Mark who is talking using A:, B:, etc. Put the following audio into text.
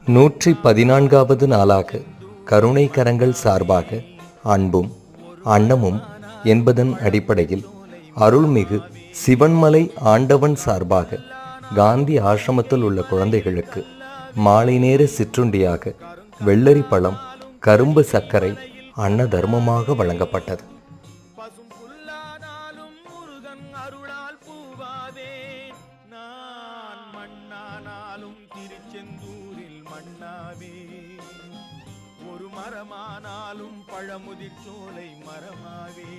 A: 114வது நாளாக கருணை கரங்கள் சார்பாக அன்பும் அன்னமும் என்பதன் அடிப்படையில் அருள்மிகு சிவன்மலை ஆண்டவன் சார்பாக காந்தி ஆசிரமத்தில் உள்ள குழந்தைகளுக்கு மாலை நேர சிற்றுண்டியாக வெள்ளரி பழம், கரும்பு சர்க்கரை அன்ன தர்மமாக வழங்கப்பட்டது.
B: திருச்செந்தூரில் மண்ணாவே ஒரு மரமானாலும் பழமுதிர் சோலை மரமாவே